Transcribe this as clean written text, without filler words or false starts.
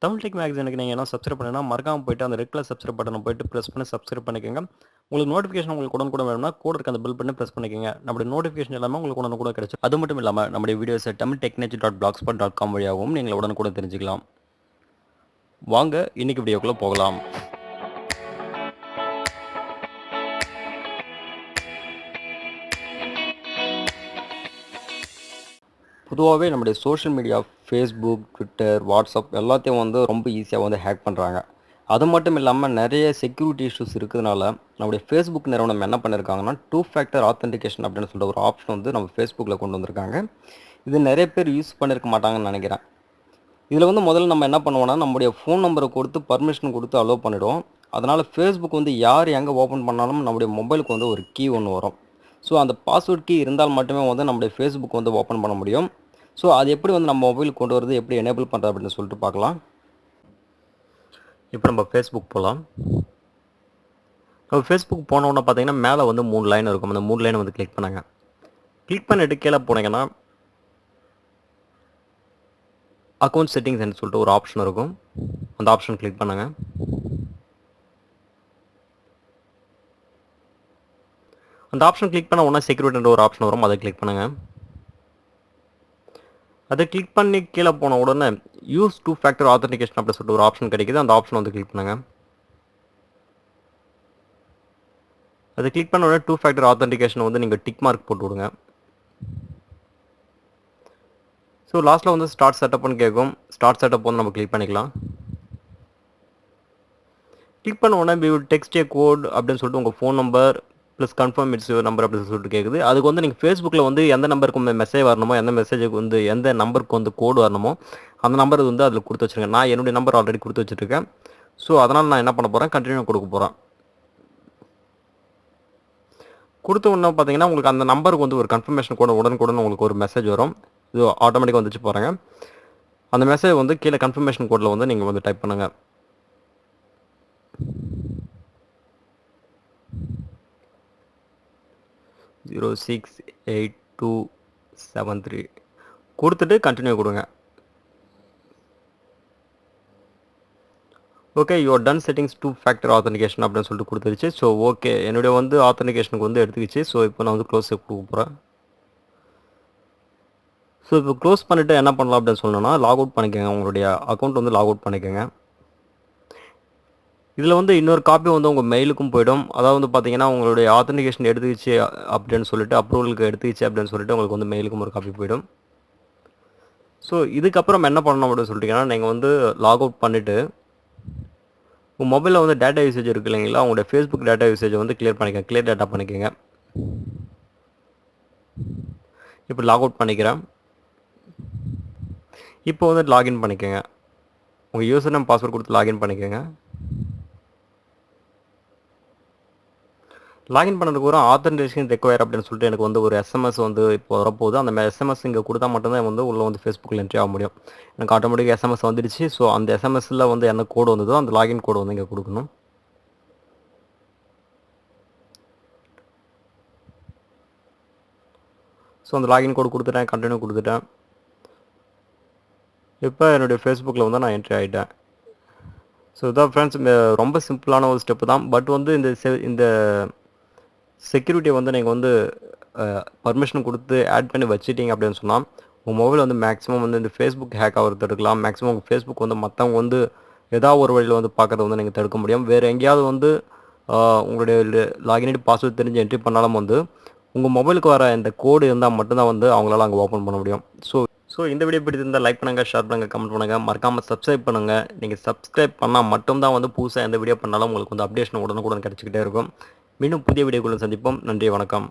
Tamil tech மேகசினுக்கு நீங்கள் என்ன subscribe பண்ணணும்னா மறக்காம போயிட்டு அந்த ரெட் கலர் சப்ஸ்கிரைப் பட்டனை போயிட்டு ப்ரெஸ் பண்ணி சப்ஸ்கிரைப் பண்ணிக்கோங்க. உங்களுக்கு நோட்டிஃபிகேஷன் உங்களுக்கு உடனுக்குடன் வேணும்னா கூட இருக்க அந்த பெல் பண்ணி ப்ரெஸ் பண்ணிக்கோங்க. நம்மளுடைய நோட்டிஃபிகேஷன் எல்லாமே உங்களுக்கு உடனுக்குடன் கிடைக்கும். அது மட்டும் இல்லாமல் நம்முடைய வீடியோஸை tamiltechnology.blogspot.com வழியாகவும் நீங்கள் உடனுக்குடன் தெரிஞ்சுக்கலாம். வாங்க இன்னைக்கு வீடியோக்குள்ளே போகலாம். பொதுவாகவே நம்முடைய social media Facebook, Twitter, WhatsApp எல்லாத்தையும் வந்து ரொம்ப ஈஸியாக வந்து ஹேக் பண்ணுறாங்க. அது மட்டும் இல்லாமல் நிறைய செக்யூரிட்டி இஷ்யூஸ் இருக்கிறதுனால நம்முடைய ஃபேஸ்புக் நிறுவனம் என்ன பண்ணியிருக்காங்கன்னா 2 ஃபேக்டர் ஆத்தென்டிகேஷன் அப்படின்னு சொல்லிட்டு ஒரு ஆப்ஷன் வந்து நம்ம ஃபேஸ்புக்கில் கொண்டு வந்திருக்காங்க. இது நிறைய பேர் யூஸ் பண்ணியிருக்க மாட்டாங்கன்னு நினைக்கிறேன். இதில் வந்து முதல்ல நம்ம என்ன பண்ணுவோம்னா நம்முடைய ஃபோன் நம்பரை கொடுத்து பர்மிஷன் கொடுத்து அலோவ் பண்ணிவிடுவோம். அதனால் ஃபேஸ்புக் வந்து யார் எங்கே ஓப்பன் பண்ணாலும் நம்முடைய மொபைலுக்கு வந்து ஒரு கீ ஒன்று வரும். ஸோ அந்த பாஸ்வேர்ட் கீ இருந்தால் மட்டுமே வந்து நம்முடைய ஃபேஸ்புக் வந்து ஓப்பன் பண்ண முடியும். ஸோ அது எப்படி வந்து நம்ம மொபைலுக்கு கொண்டு வரது, எப்படி எனேபிள் பண்ணுறது அப்படின்னு சொல்லிட்டு பார்க்கலாம். இப்போ நம்ம ஃபேஸ்புக் போகலாம். நம்ம ஃபேஸ்புக் போனோன்னா பார்த்தீங்கன்னா மேலே வந்து 3 லைன் இருக்கும். அந்த 3 லைனை வந்து கிளிக் பண்ணுங்க. கிளிக் பண்ணிட்டு கீழே போனீங்கன்னா அக்கௌண்ட் செட்டிங்ஸ்ன்னு சொல்லிட்டு ஒரு ஆப்ஷன் இருக்கும். அந்த ஆப்ஷன் கிளிக் பண்ணுங்க. அந்த ஆப்ஷன் கிளிக் பண்ண உடனே செக்யூரிட்டின்ற ஒரு ஆப்ஷன் வரும். அதை கிளிக் பண்ணுங்க. அதை கிளிக் பண்ணி கீழே போன உடனே யூஸ் 2 ஃபேக்டர் ஆத்தென்டிகேஷன் அப்படின்னு சொல்லிட்டு ஒரு ஆப்ஷன் கிடைக்குது. அந்த ஆப்ஷன் வந்து கிளிக் பண்ணுங்க. அதை கிளிக் பண்ண உடனே 2 ஃபேக்டர் ஆத்தென்டிகேஷன் வந்து நீங்கள் டிக் மார்க் போட்டு விடுங்க. ஸோ லாஸ்ட்டில் வந்து ஸ்டார்ட் செட்டப்னு கேட்கும். ஸ்டார்ட் செட்டப் வந்து நம்ம கிளிக் பண்ணிக்கலாம். கிளிக் பண்ண உடனே டெக்ஸ்ட் ஏ கோட் அப்படின்னு சொல்லிட்டு உங்கள் phone number plus confirm it's your number அப்படின்னு சொல்லிட்டு கேட்குது. அதுக்கு வந்து நீங்கள் ஃபேஸ்புக்கில் வந்து எந்த நம்பருக்கு மெசேஜ் வரணுமோ, எந்த மெசேஜுக்கு வந்து எந்த நம்பருக்கு வந்து கோடு வரணுமோ அந்த நம்பர் வந்து அதில் கொடுத்து வச்சுருங்க. நான் என்னுடைய நம்பர் ஆல்ரெடி கொடுத்து வச்சுருக்கேன். ஸோ அதனால் நான் என்ன பண்ண போகிறேன், கண்டினியூ கொடுக்க போகிறேன். கொடுத்த உடனே பார்த்தீங்கன்னா உங்களுக்கு அந்த நம்பருக்கு வந்து ஒரு கன்ஃபர்மேஷன் கோடு உடனுக்குடன் உங்களுக்கு ஒரு மெசேஜ் வரும். இது ஆட்டோமேட்டிக்காக வந்துச்சு பாருங்க. அந்த மெசேஜ் வந்து கீழே கன்ஃபர்மேஷன் கோடில் வந்து நீங்கள் வந்து டைப் பண்ணுங்கள். ஜீரோ 68273 கொடுத்துட்டு கண்டினியூ கொடுங்க. Okay, your done settings 2 factor authentication அப்படின்னு சொல்லிட்டு கொடுத்துருச்சு. ஸோ ஓகே, என்னுடைய வந்து ஆத்தென்டிகேஷனுக்கு வந்து எடுத்துக்கிச்சு. ஸோ இப்போ நான் வந்து க்ளோஸ் கொடுக்க போகிறேன். ஸோ இப்போ க்ளோஸ் பண்ணிவிட்டு என்ன பண்ணலாம் அப்படின்னு சொன்னோன்னா லாக் அவுட் பண்ணிக்கோங்க. உங்களுடைய அக்கௌண்ட் வந்து லாக் அவுட் பண்ணிக்கோங்க. இதில் வந்து இன்னொரு காப்பி வந்து உங்கள் மெயிலுக்கும் போயிடும். அதாவது வந்து பார்த்தீங்கன்னா உங்களுடைய ஆத்தென்டிகேஷன் எடுத்துக்கிச்சு அப்படின்னு சொல்லிட்டு அப்ரூவலுக்கு எடுத்துக்கிச்சு அப்படின்னு சொல்லிட்டு உங்களுக்கு வந்து மெயிலுக்கும் ஒரு காப்பி போயிடும். ஸோ இதுக்கப்புறம் என்ன பண்ணணும் அப்படின்னு சொல்லிட்டீங்கன்னா நீங்கள் வந்து லாக் அவுட் பண்ணிவிட்டு உங்கள் மொபைலில் வந்து டேட்டா யூசேஜ் இருக்குது இல்லைங்களா, உங்களுடைய ஃபேஸ்புக் டேட்டா யூசேஜை வந்து கிளியர் டேட்டா பண்ணிக்கோங்க. இப்போ லாக் அவுட் பண்ணிக்கிறேன். இப்போ வந்து லாகின் பண்ணிக்கோங்க. உங்கள் யூசர் நேம் பாஸ்வேர்ட் கொடுத்து லாகின் பண்ணிக்கோங்க. லாகின் பண்ணதுக்கு ஒரு ஆத்தென்டிகேஷன் ரெக்வயர் அப்படின்னு சொல்லிட்டு எனக்கு வந்து ஒரு எஸ்எம்எஸ் வந்து இப்போ வரப்போகுது. அந்த எஸ்எம்எஸ் இங்கே கொடுத்தா மட்டும்தான் வந்து உள்ளே வந்து ஃபேஸ்புக்கில் என்ட்ரி ஆக முடியும். எனக்கு ஆட்டோமேட்டிக்காக எஸ்எம்எஸ் வந்துடுச்சு. ஸோ அந்த எஸ்எம்எஸில் வந்து என்ன கோடு வந்ததோ அந்த லாகின் கோடு வந்து இங்கே கொடுக்கணும். ஸோ அந்த லாகின் கோடு கொடுத்துட்டேன், கண்டினியூ கொடுத்துட்டேன். இப்போ என்னுடைய ஃபேஸ்புக்கில் வந்து நான் என்ட்ரி ஆகிட்டேன். ஸோ இதான் ஃப்ரெண்ட்ஸ், ரொம்ப சிம்பிளான ஒரு ஸ்டெப்பு தான். பட் வந்து இந்த செக்யூரிட்டியை வந்து நீங்கள் வந்து பர்மிஷன் கொடுத்து ஆட் பண்ணி வச்சுட்டீங்க அப்படின்னு சொன்னால் உங்கள் மொபைல் வந்து மேக்ஸிமம் வந்து இந்த ஃபேஸ்புக் ஹேக் ஆகிறது தடுக்கலாம். மேக்ஸிமம் உங்கள் ஃபேஸ்புக் வந்து மற்றவங்க வந்து ஏதாவது ஒரு வழியில் வந்து பார்க்குறத வந்து நீங்கள் தடுக்க முடியும். வேறு எங்கேயாவது வந்து உங்களுடைய லாகின் ஐடி பாஸ்வேர்ட் தெரிஞ்சு என்ட்ரி பண்ணாலும் வந்து உங்கள் மொபைலுக்கு வர இந்த கோடு இருந்தால் மட்டும்தான் வந்து அவங்களால அங்கே ஓப்பன் பண்ண முடியும். ஸோ இந்த வீடியோ பிடிச்சிருந்தால் லைக் பண்ணுங்கள், ஷேர் பண்ணுங்கள், கமெண்ட் பண்ணுங்கள், மறக்காமல் சப்ஸ்கிரைப் பண்ணுங்கள். நீங்கள் சப்ஸ்கிரைப் பண்ணால் மட்டும்தான் வந்து புதுசாக எந்த வீடியோ பண்ணாலும் உங்களுக்கு வந்து அப்டேஷன் உடனுக்குடன் கிடச்சிக்கிட்டே இருக்கும். மீண்டும் புதிய வீடியோக்குள்ள சந்திப்போம். நன்றி, வணக்கம்.